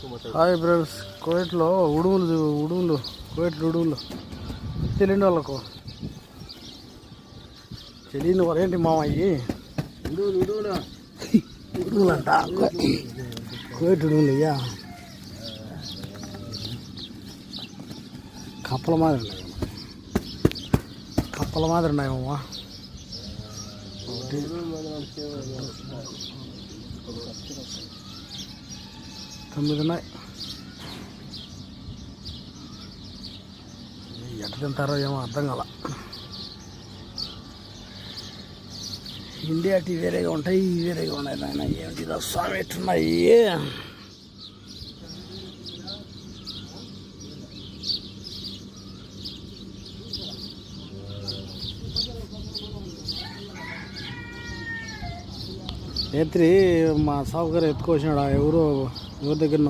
Hi friends, కోవిట్లో ఉడుములు తెలియని వాళ్ళకు తెలియని వాళ్ళేంటి మామయ్యి ఉడుములు అంట. కోవిట్ ఉడుములు అయ్యా, కప్పల మాదిరి ఉన్నాయి మామ. 9 ఉన్నాయి. ఎట్ట తింటారో ఏమో అర్థం కాల. ఇండియా టీ వేరేగా ఉంటాయి, వేరేగా ఉన్నాయి. నాయన ఏమిటి స్వామి ఎట్టున్నాయి. రాత్రి మా సాఫ్ట్వేర్ ఎత్తుకొచ్చినాడు. ఎవరి దగ్గర